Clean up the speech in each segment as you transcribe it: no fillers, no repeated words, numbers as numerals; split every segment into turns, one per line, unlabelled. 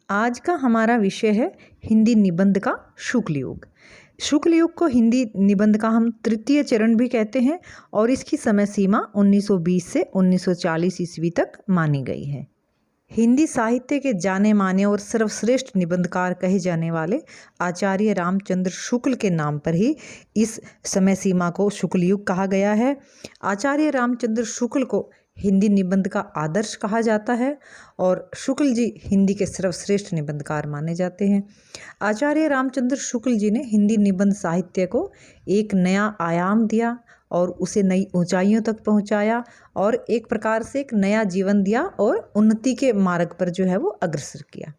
आज का हमारा विषय है हिंदी निबंध का शुक्ल युग। शुक्ल युग को हिंदी निबंध का हम तृतीय चरण भी कहते हैं और इसकी समय सीमा 1920 से 1940 ईस्वी तक मानी गई है। हिंदी साहित्य के जाने माने और सर्वश्रेष्ठ निबंधकार कहे जाने वाले आचार्य रामचंद्र शुक्ल के नाम पर ही इस समय सीमा को शुक्ल युग कहा गया है। आचार्य रामचंद्र शुक्ल को हिंदी निबंध का आदर्श कहा जाता है और शुक्ल जी हिंदी के सर्वश्रेष्ठ निबंधकार माने जाते हैं। आचार्य रामचंद्र शुक्ल जी ने हिंदी निबंध साहित्य को एक नया आयाम दिया और उसे नई ऊंचाइयों तक पहुंचाया और एक प्रकार से एक नया जीवन दिया और उन्नति के मार्ग पर जो है वो अग्रसर किया।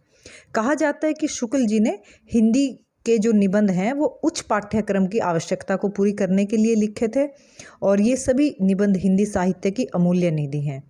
कहा जाता है कि शुक्ल जी ने हिंदी के जो निबंध हैं वो उच्च पाठ्यक्रम की आवश्यकता को पूरी करने के लिए लिखे थे और ये सभी निबंध हिंदी साहित्य की अमूल्य निधि हैं।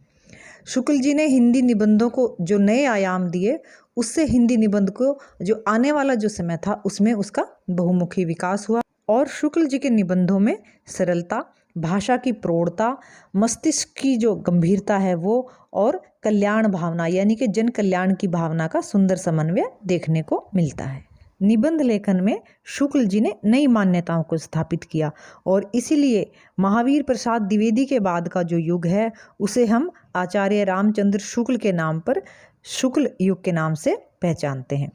शुक्ल जी ने हिंदी निबंधों को जो नए आयाम दिए उससे हिंदी निबंध को जो आने वाला जो समय था उसमें उसका बहुमुखी विकास हुआ और शुक्ल जी के निबंधों में सरलता, भाषा की प्रौढ़ता, मस्तिष्क की जो गंभीरता है वो और कल्याण भावना यानी कि जन कल्याण की भावना का सुंदर समन्वय देखने को मिलता है। निबंध लेखन में शुक्ल जी ने नई मान्यताओं को स्थापित किया और इसीलिए महावीर प्रसाद द्विवेदी के बाद का जो युग है उसे हम आचार्य रामचंद्र शुक्ल के नाम पर शुक्ल युग के नाम से पहचानते हैं।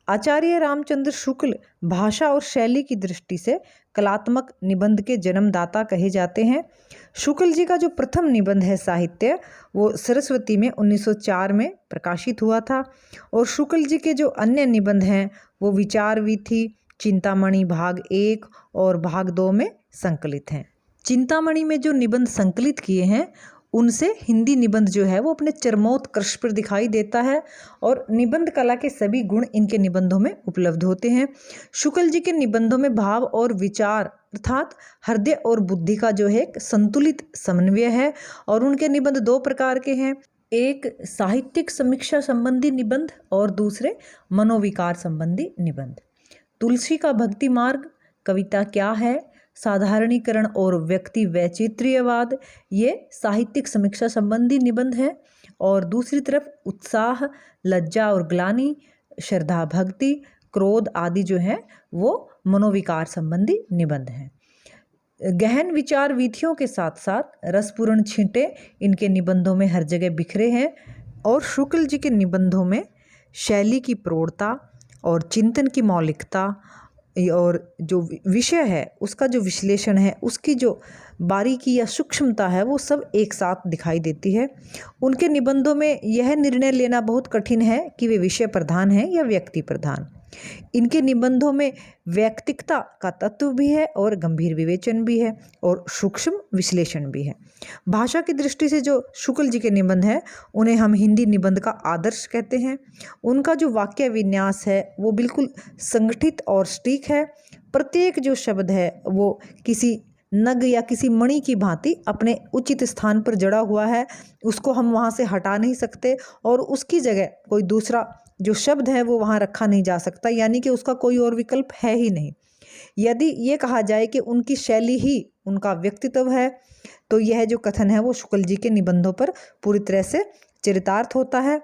आचार्य रामचंद्र शुक्ल भाषा और शैली की दृष्टि से कलात्मक निबंध के जन्मदाता कहे जाते हैं। शुक्ल जी का जो प्रथम निबंध है साहित्य वो सरस्वती में 1904 में प्रकाशित हुआ था और शुक्ल जी के जो अन्य निबंध हैं वो विचार वीथी, चिंतामणि भाग 1 और भाग 2 में संकलित हैं। चिंतामणि में जो निबंध संकलित किए हैं उनसे हिंदी निबंध जो है वो अपने चरमोत्कर्ष पर दिखाई देता है और निबंध कला के सभी गुण इनके निबंधों में उपलब्ध होते हैं। शुक्ल जी के निबंधों में भाव और विचार अर्थात हृदय और बुद्धि का जो है एक संतुलित समन्वय है और उनके निबंध दो प्रकार के हैं, एक साहित्यिक समीक्षा संबंधी निबंध और दूसरे मनोविकार संबंधी निबंध। तुलसी का भक्ति मार्ग, कविता क्या है, साधारणीकरण और व्यक्ति वैचित्र्यवाद ये साहित्यिक समीक्षा संबंधी निबंध हैं और दूसरी तरफ उत्साह, लज्जा और ग्लानि, श्रद्धा भक्ति, क्रोध आदि जो हैं वो मनोविकार संबंधी निबंध हैं। गहन विचार वीथियों के साथ साथ रसपूर्ण छींटे इनके निबंधों में हर जगह बिखरे हैं और शुक्ल जी के निबंधों में शैली की प्रौढ़ता और चिंतन की मौलिकता और जो विषय है उसका जो विश्लेषण है उसकी जो बारीकी या सूक्ष्मता है वो सब एक साथ दिखाई देती है। उनके निबंधों में यह निर्णय लेना बहुत कठिन है कि वे विषय प्रधान हैं या व्यक्ति प्रधान। इनके निबंधों में व्यक्तिकता का तत्व भी है और गंभीर विवेचन भी है और सूक्ष्म विश्लेषण भी है। भाषा की दृष्टि से जो शुक्ल जी के निबंध हैं उन्हें हम हिंदी निबंध का आदर्श कहते हैं। उनका जो वाक्य विन्यास है वो बिल्कुल संगठित और सटीक है। प्रत्येक जो शब्द है वो किसी नग या किसी मणि की भांति अपने उचित स्थान पर जड़ा हुआ है, उसको हम वहाँ से हटा नहीं सकते और उसकी जगह कोई दूसरा जो शब्द है वो वहाँ रखा नहीं जा सकता, यानी कि उसका कोई और विकल्प है ही नहीं। यदि ये कहा जाए कि उनकी शैली ही उनका व्यक्तित्व है तो यह जो कथन है वो शुक्ल जी के निबंधों पर पूरी तरह से चरितार्थ होता है।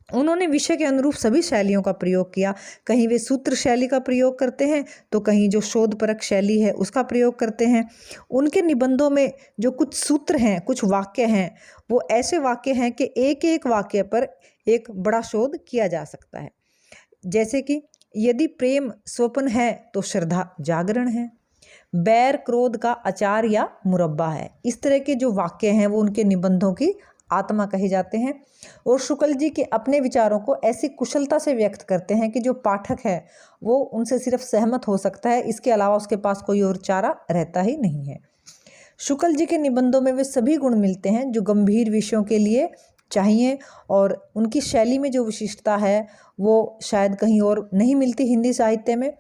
उन्होंने विषय के अनुरूप सभी शैलियों का प्रयोग किया, कहीं वे सूत्र शैली का प्रयोग करते हैं तो कहीं जो शोधपरक शैली है उसका प्रयोग करते हैं। उनके निबंधों में जो कुछ सूत्र हैं, कुछ वाक्य हैं, वो ऐसे वाक्य हैं कि एक एक वाक्य पर एक बड़ा शोध किया जा सकता है। जैसे कि यदि प्रेम स्वप्न है तो श्रद्धा जागरण है, बैर क्रोध का अचार या मुरब्बा है। इस तरह के जो वाक्य हैं वो उनके निबंधों की आत्मा कहे जाते हैं और शुक्ल जी के अपने विचारों को ऐसी कुशलता से व्यक्त करते हैं कि जो पाठक है वो उनसे सिर्फ सहमत हो सकता है, इसके अलावा उसके पास कोई और चारा रहता ही नहीं है। शुक्ल जी के निबंधों में वे सभी गुण मिलते हैं जो गंभीर विषयों के लिए चाहिए और उनकी शैली में जो विशिष्टता है वो शायद कहीं और नहीं मिलती हिंदी साहित्य में।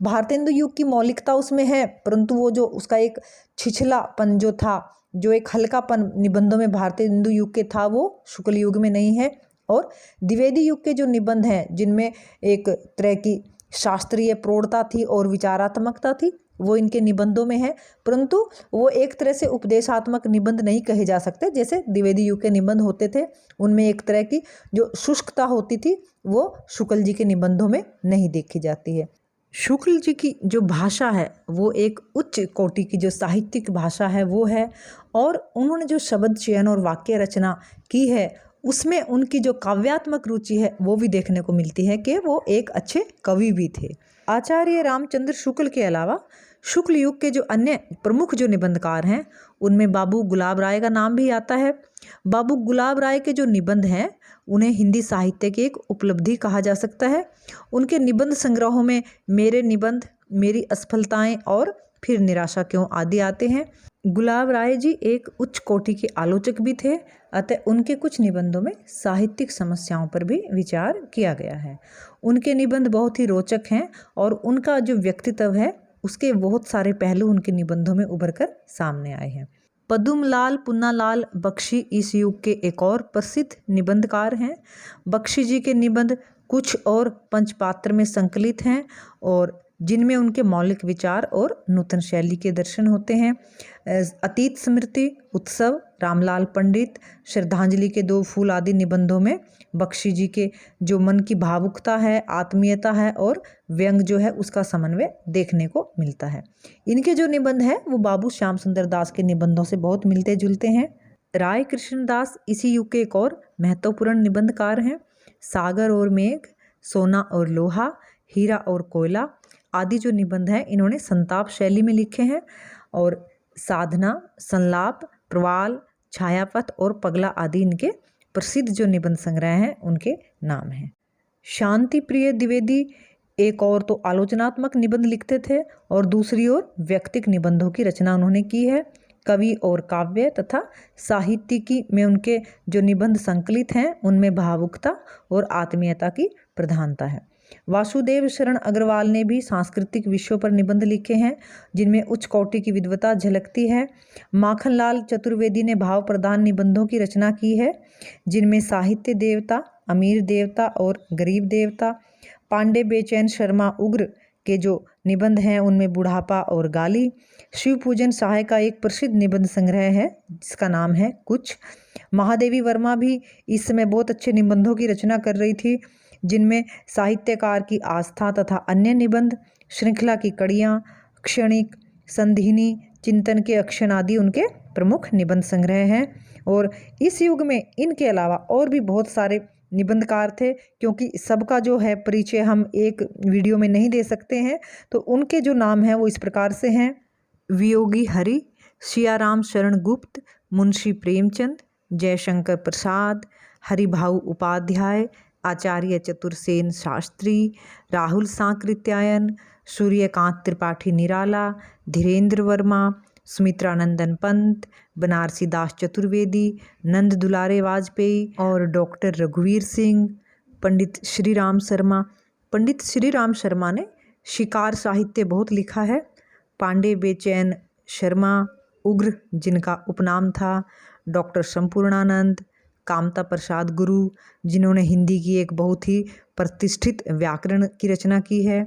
भारतेंदु युग की मौलिकता उसमें है परंतु वो जो उसका एक छिछलापन जो था, जो एक हल्कापन निबंधों में भारतेंदु युग के था वो शुक्ल युग में नहीं है। और द्विवेदी युग के जो निबंध हैं जिनमें एक तरह की शास्त्रीय प्रौढ़ता थी और विचारात्मकता थी वो इनके निबंधों में है, परंतु वो एक तरह से उपदेशात्मक निबंध नहीं कहे जा सकते। जैसे द्विवेदी युग के निबंध होते थे, उनमें एक तरह की जो शुष्कता होती थी वो शुक्ल जी के निबंधों में नहीं देखी जाती है। शुक्ल जी की जो भाषा है वो एक उच्च कोटि की जो साहित्यिक भाषा है वो है, और उन्होंने जो शब्द चयन और वाक्य रचना की है उसमें उनकी जो काव्यात्मक रुचि है वो भी देखने को मिलती है कि वो एक अच्छे कवि भी थे। आचार्य रामचंद्र शुक्ल के अलावा शुक्ल युग के जो अन्य प्रमुख जो निबंधकार हैं उनमें बाबू गुलाब राय का नाम भी आता है। बाबू गुलाब राय के जो निबंध हैं उन्हें हिंदी साहित्य की एक उपलब्धि कहा जा सकता है। उनके निबंध संग्रहों में मेरे निबंध, मेरी असफलताएं और फिर निराशा क्यों आदि आते हैं। गुलाब राय जी एक उच्च कोटि के आलोचक भी थे, अतः उनके कुछ निबंधों में साहित्यिक समस्याओं पर भी विचार किया गया है। उनके निबंध बहुत ही रोचक हैं और उनका जो व्यक्तित्व है उसके बहुत सारे पहलू उनके निबंधों में उभर कर सामने आए हैं। पद्मलाल पुन्नालाल बख्शी इस युग के एक और प्रसिद्ध निबंधकार हैं। बख्शी जी के निबंध कुछ और पंचपात्र में संकलित हैं और जिनमें उनके मौलिक विचार और नूतन शैली के दर्शन होते हैं। अतीत स्मृति, उत्सव, रामलाल पंडित, श्रद्धांजलि के दो फूल आदि निबंधों में बख्शी जी के जो मन की भावुकता है, आत्मीयता है और व्यंग जो है उसका समन्वय देखने को मिलता है। इनके जो निबंध है वो बाबू श्याम सुंदर दास के निबंधों से बहुत मिलते जुलते हैं। राय कृष्ण दास इसी युग के एक और महत्वपूर्ण निबंधकार हैं। सागर और मेघ, सोना और लोहा, हीरा और कोयला आदि जो निबंध हैं इन्होंने संताप शैली में लिखे हैं। और साधना, संलाप, प्रवाल, छायापथ और पगला आदि इनके प्रसिद्ध जो निबंध संग्रह हैं उनके नाम हैं। शांति प्रिय द्विवेदी एक और तो आलोचनात्मक निबंध लिखते थे और दूसरी ओर व्यक्तिक निबंधों की रचना उन्होंने की है। कवि और काव्य तथा साहित्यिकी में उनके जो निबंध संकलित हैं उनमें भावुकता और आत्मीयता की प्रधानता है। वासुदेव शरण अग्रवाल ने भी सांस्कृतिक विषयों पर निबंध लिखे हैं जिनमें उच्च कोटि की विद्वता झलकती है। माखनलाल चतुर्वेदी ने भाव प्रधान निबंधों की रचना की है जिनमें साहित्य देवता, अमीर देवता और गरीब देवता। पांडे बेचैन शर्मा उग्र के जो निबंध हैं उनमें बुढ़ापा और गाली। शिव पूजन सहाय का एक प्रसिद्ध निबंध संग्रह है जिसका नाम है कुछ। महादेवी वर्मा भी इस समय बहुत अच्छे निबंधों की रचना कर रही थी जिनमें साहित्यकार की आस्था तथा अन्य निबंध, श्रृंखला की कड़ियाँ, क्षणिक, संधिनी, चिंतन के अक्षण आदि उनके प्रमुख निबंध संग्रह हैं। और इस युग में इनके अलावा और भी बहुत सारे निबंधकार थे, क्योंकि सबका जो है परिचय हम एक वीडियो में नहीं दे सकते हैं, तो उनके जो नाम हैं वो इस प्रकार से हैं। वियोगी हरि, सियाराम शरण गुप्त, मुंशी प्रेमचंद, जयशंकर प्रसाद, हरिभाऊ उपाध्याय, आचार्य चतुर्सेन शास्त्री, राहुल सांकृत्यायन, सूर्यकांत त्रिपाठी निराला, धीरेन्द्र वर्मा, सुमित्रानंदन पंत, बनारसी दास चतुर्वेदी, नंद दुलारे वाजपेयी और डॉक्टर रघुवीर सिंह, पंडित श्री राम शर्मा। पंडित श्री राम शर्मा ने शिकार साहित्य बहुत लिखा है। पांडे बेचैन शर्मा उग्र जिनका उपनाम था, डॉक्टर संपूर्णानंद, कामता प्रसाद गुरु जिन्होंने हिंदी की एक बहुत ही प्रतिष्ठित व्याकरण की रचना की है,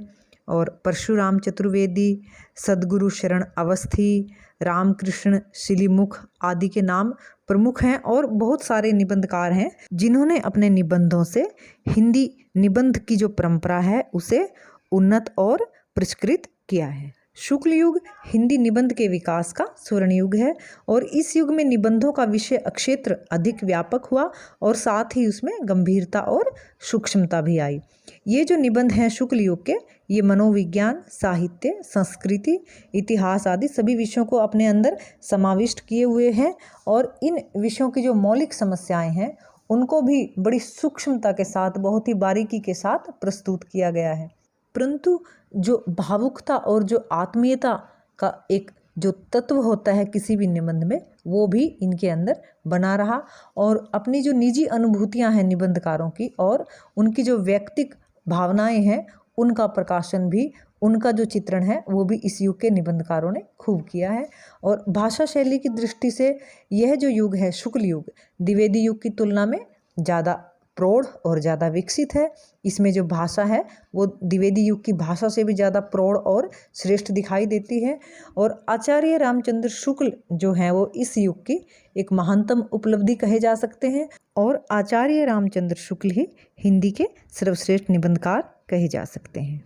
और परशुराम चतुर्वेदी, सदगुरु शरण अवस्थी, रामकृष्ण शिलीमुख आदि के नाम प्रमुख हैं। और बहुत सारे निबंधकार हैं जिन्होंने अपने निबंधों से हिंदी निबंध की जो परंपरा है उसे उन्नत और परिष्कृत किया है। शुक्ल युग हिंदी निबंध के विकास का स्वर्ण युग है और इस युग में निबंधों का विषय क्षेत्र अधिक व्यापक हुआ और साथ ही उसमें गंभीरता और सूक्ष्मता भी आई। ये जो निबंध हैं शुक्ल युग के, ये मनोविज्ञान, साहित्य, संस्कृति, इतिहास आदि सभी विषयों को अपने अंदर समाविष्ट किए हुए हैं और इन विषयों की जो मौलिक समस्याएं हैं उनको भी बड़ी सूक्ष्मता के साथ, बहुत ही बारीकी के साथ प्रस्तुत किया गया है। परंतु जो भावुकता और जो आत्मीयता का एक जो तत्व होता है किसी भी निबंध में, वो भी इनके अंदर बना रहा और अपनी जो निजी अनुभूतियां हैं निबंधकारों की और उनकी जो व्यक्तिक भावनाएं हैं उनका प्रकाशन भी, उनका जो चित्रण है वो भी इस युग के निबंधकारों ने खूब किया है। और भाषा शैली की दृष्टि से यह जो युग है शुक्ल युग, द्विवेदी युग की तुलना में ज़्यादा प्रौढ़ और ज़्यादा विकसित है। इसमें जो भाषा है वो द्विवेदी युग की भाषा से भी ज़्यादा प्रौढ़ और श्रेष्ठ दिखाई देती है। और आचार्य रामचंद्र शुक्ल जो हैं वो इस युग की एक महानतम उपलब्धि कहे जा सकते हैं और आचार्य रामचंद्र शुक्ल ही हिंदी के सर्वश्रेष्ठ निबंधकार कहे जा सकते हैं।